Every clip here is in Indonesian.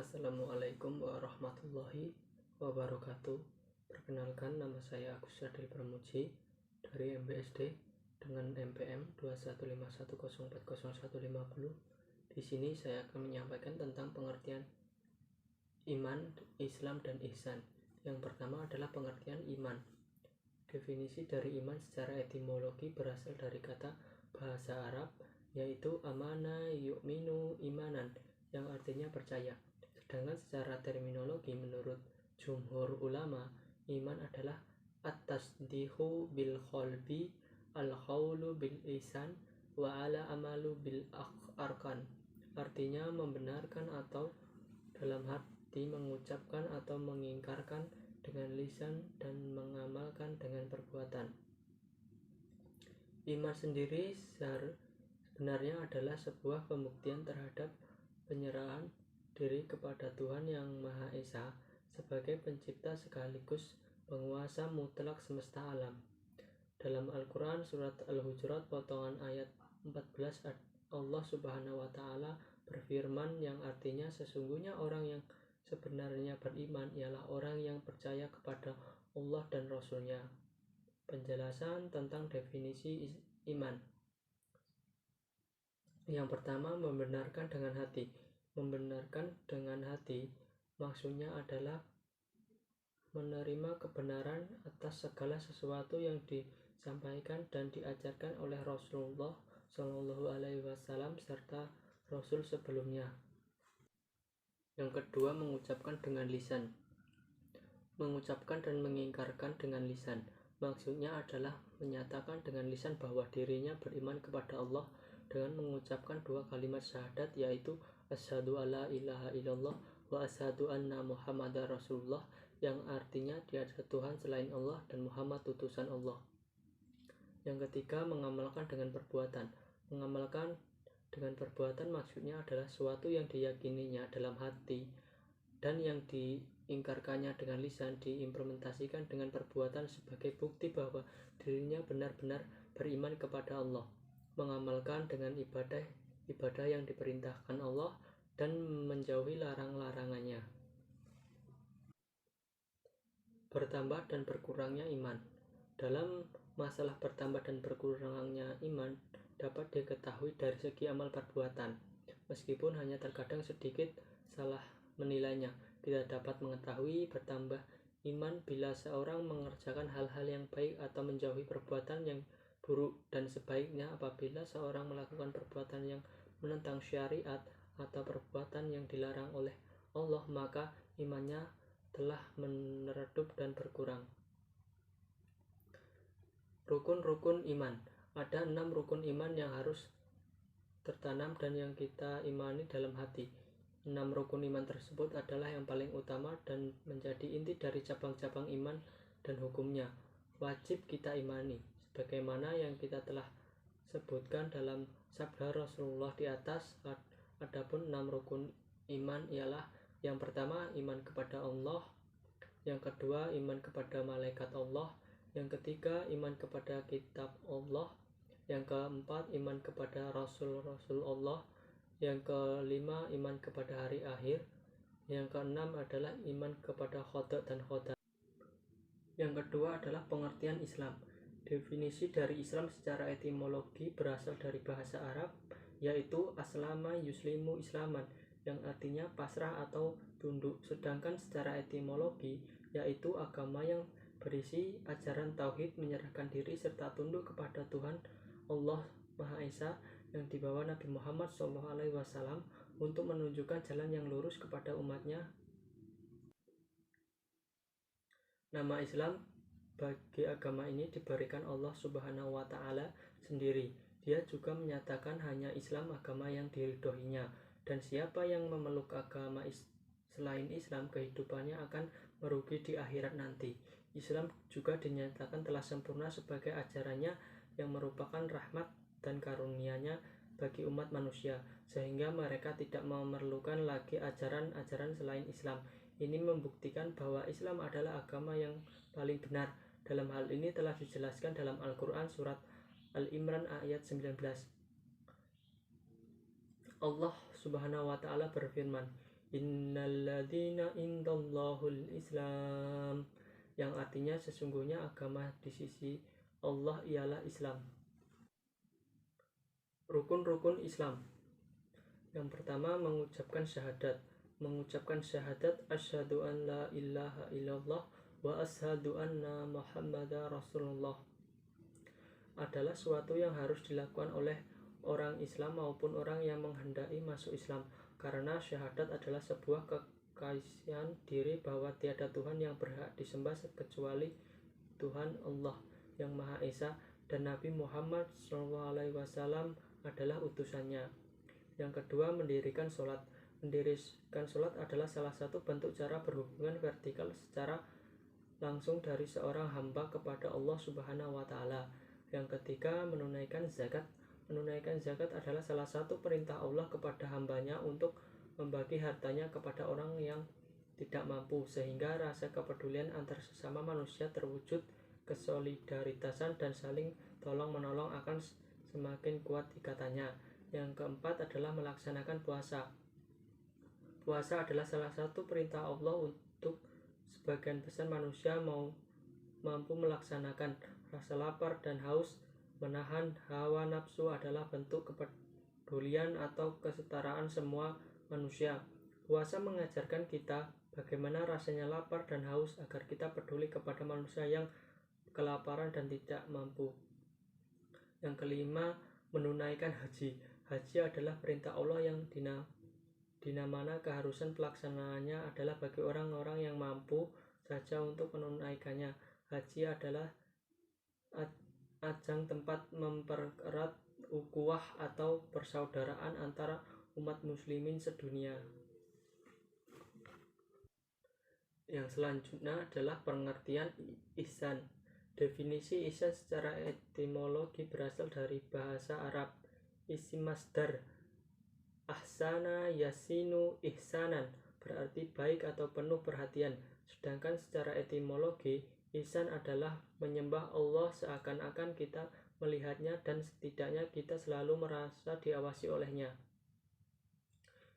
Assalamualaikum warahmatullahi wabarakatuh. Perkenalkan, nama saya Agus Sadil Pramuji dari MBSD dengan NPM 21510400150. Di sini saya akan menyampaikan tentang pengertian iman, Islam, dan ihsan. Yang pertama adalah pengertian iman. Definisi dari iman secara etimologi berasal dari kata bahasa Arab, yaitu amana yu'minu imanan, yang artinya percaya. Sedangkan secara terminologi menurut jumhur ulama, iman adalah at-tasdiqu bil qalbi, al-qawlu bil lisan, wa ala amalu bil arkan. Artinya membenarkan atau dalam hati, mengucapkan atau mengingkarkan dengan lisan, dan mengamalkan dengan perbuatan. Iman sendiri sebenarnya adalah sebuah pembuktian terhadap penyerahan diri kepada Tuhan Yang Maha Esa sebagai pencipta sekaligus penguasa mutlak semesta alam. Dalam Al-Quran surat Al-Hujurat potongan ayat 14, Allah Subhanahu wa Ta'ala berfirman, yang artinya sesungguhnya orang yang sebenarnya beriman ialah orang yang percaya kepada Allah dan Rasul-Nya. Penjelasan tentang definisi iman. Yang pertama, membenarkan dengan hati. Membenarkan dengan hati maksudnya adalah menerima kebenaran atas segala sesuatu yang disampaikan dan diajarkan oleh Rasulullah Shallallahu Alaihi Wasallam serta Rasul sebelumnya. Yang kedua, mengucapkan dengan lisan. Mengucapkan dan mengingkarkan dengan lisan maksudnya adalah menyatakan dengan lisan bahwa dirinya beriman kepada Allah dengan mengucapkan dua kalimat syahadat, yaitu asyhadu alla ilaha illallah wa asyhadu anna muhammadar rasulullah, yang artinya tiada Tuhan selain Allah dan Muhammad utusan Allah. Yang ketiga, mengamalkan dengan perbuatan. Mengamalkan dengan perbuatan maksudnya adalah sesuatu yang diyakininya dalam hati dan yang diingkarkannya dengan lisan diimplementasikan dengan perbuatan sebagai bukti bahwa dirinya benar-benar beriman kepada Allah. Mengamalkan dengan ibadah yang diperintahkan Allah dan menjauhi larang-larangannya. Bertambah dan berkurangnya iman. Dalam masalah bertambah dan berkurangnya iman dapat diketahui dari segi amal perbuatan. Meskipun hanya terkadang sedikit salah menilainya, kita dapat mengetahui bertambah iman bila seorang mengerjakan hal-hal yang baik atau menjauhi perbuatan yang buruk, dan sebaiknya apabila seorang melakukan perbuatan yang menentang syariat atau perbuatan yang dilarang oleh Allah, maka imannya telah meredup dan berkurang. Rukun-rukun iman. Ada 6 rukun iman yang harus tertanam dan yang kita imani dalam hati. 6 rukun iman tersebut adalah yang paling utama dan menjadi inti dari cabang-cabang iman dan hukumnya. Wajib kita imani, sebagaimana yang kita telah sebutkan dalam sabda Rasulullah di atas. Adapun 6 rukun iman ialah: yang pertama, iman kepada Allah. Yang kedua, iman kepada malaikat Allah. Yang ketiga, iman kepada kitab Allah. Yang keempat, iman kepada Rasul-Rasul Allah. Yang kelima, iman kepada hari akhir. Yang keenam adalah iman kepada qada dan qadar. Yang kedua adalah pengertian Islam. Definisi dari Islam secara etimologi berasal dari bahasa Arab, yaitu aslama yuslimu islaman, yang artinya pasrah atau tunduk. Sedangkan secara etimologi yaitu agama yang berisi ajaran tauhid, menyerahkan diri serta tunduk kepada Tuhan Allah Maha Esa yang dibawa Nabi Muhammad SAW untuk menunjukkan jalan yang lurus kepada umatnya. Nama Islam bagi agama ini diberikan Allah Subhanahu wa Ta'ala sendiri. Dia juga menyatakan hanya Islam agama yang diridhoinya, dan siapa yang memeluk agama selain Islam, kehidupannya akan merugi di akhirat nanti. Islam juga dinyatakan telah sempurna sebagai ajarannya yang merupakan rahmat dan karunia-Nya bagi umat manusia, sehingga mereka tidak memerlukan lagi ajaran-ajaran selain Islam. Ini membuktikan bahwa Islam adalah agama yang paling benar. Dalam hal ini telah dijelaskan dalam Al-Quran surat Al-Imran ayat 19. Allah Subhanahu wa Ta'ala berfirman, innalladzina indallahul Islam, yang artinya sesungguhnya agama di sisi Allah ialah Islam. Rukun-rukun Islam. Yang pertama, mengucapkan syahadat. Mengucapkan syahadat asyhadu an la ilaha illallah wa asyhadu anna muhammadar rasulullah adalah suatu yang harus dilakukan oleh orang Islam maupun orang yang menghendaki masuk Islam, karena syahadat adalah sebuah kekayaan diri bahwa tiada Tuhan yang berhak disembah kecuali Tuhan Allah yang Maha Esa, dan Nabi Muhammad SAW adalah utusannya. Yang kedua, mendirikan sholat. Mendirikan sholat adalah salah satu bentuk cara berhubungan vertikal secara langsung dari seorang hamba kepada Allah Subhanahu wa Ta'ala. Yang ketiga, menunaikan zakat. Menunaikan zakat adalah salah satu perintah Allah kepada hambanya untuk membagi hartanya kepada orang yang tidak mampu, sehingga rasa kepedulian antar sesama manusia terwujud, kesolidaritasan dan saling tolong-menolong akan semakin kuat ikatannya. Yang keempat adalah melaksanakan puasa. Puasa adalah salah satu perintah Allah untuk sebagian besar manusia mampu melaksanakan. Rasa lapar dan haus, menahan hawa nafsu adalah bentuk kepedulian atau kesetaraan semua manusia. Puasa mengajarkan kita bagaimana rasanya lapar dan haus agar kita peduli kepada manusia yang kelaparan dan tidak mampu. Yang kelima, menunaikan haji. Haji adalah perintah Allah yang dimana keharusan pelaksanaannya adalah bagi orang-orang yang mampu saja untuk menunaikannya. Haji adalah ajang tempat mempererat ukhuwah atau persaudaraan antara umat muslimin sedunia. Yang selanjutnya adalah pengertian ihsan. Definisi ihsan secara etimologi berasal dari bahasa Arab. Isim masdar ahsana yasinu ihsanan berarti baik atau penuh perhatian. Sedangkan secara etimologi, ihsan adalah menyembah Allah seakan-akan kita melihatnya dan setidaknya kita selalu merasa diawasi olehnya.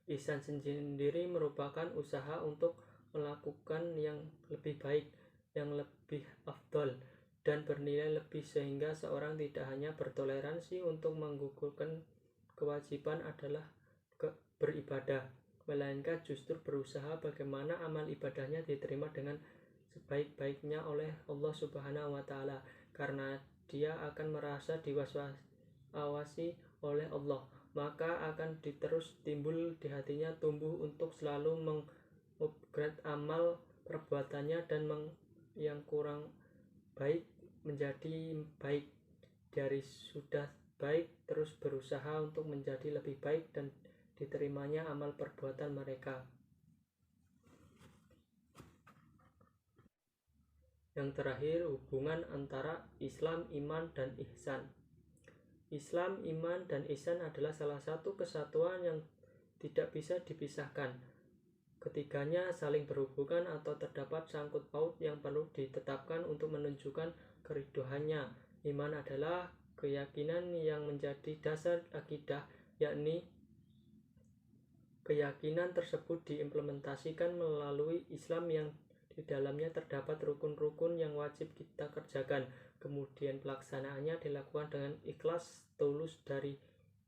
Ihsan sendiri merupakan usaha untuk melakukan yang lebih baik, yang lebih afdol, dan bernilai lebih, sehingga seorang tidak hanya bertoleransi untuk menggugurkan kewajiban adalah beribadah, melainkan justru berusaha bagaimana amal ibadahnya diterima dengan sebaik-baiknya oleh Allah Subhanahu wa Ta'ala, karena dia akan merasa diwaswasi oleh Allah, maka akan terus timbul di hatinya tumbuh untuk selalu mengupgrade amal perbuatannya dan yang kurang baik menjadi baik, dari sudah baik terus berusaha untuk menjadi lebih baik dan diterimanya amal perbuatan mereka. Yang terakhir, hubungan antara Islam, iman, dan ihsan. Islam, iman, dan ihsan adalah salah satu kesatuan yang tidak bisa dipisahkan. Ketiganya saling berhubungan atau terdapat sangkut paut yang perlu ditetapkan untuk menunjukkan keriduhannya. Iman adalah keyakinan yang menjadi dasar akidah, yakni keyakinan tersebut diimplementasikan melalui Islam yang di dalamnya terdapat rukun-rukun yang wajib kita kerjakan. Kemudian pelaksanaannya dilakukan dengan ikhlas tulus dari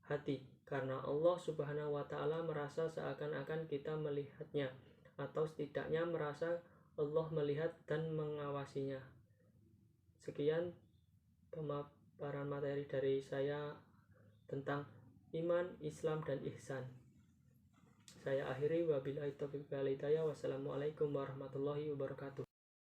hati, karena Allah Subhanahu wa Ta'ala merasa seakan-akan kita melihatnya, atau setidaknya merasa Allah melihat dan mengawasinya. Sekian pemaparan materi dari saya tentang iman, Islam, dan ihsan. Saya akhiri, wabillahi taufiq wal hidayah. Wassalamualaikum warahmatullahi wabarakatuh.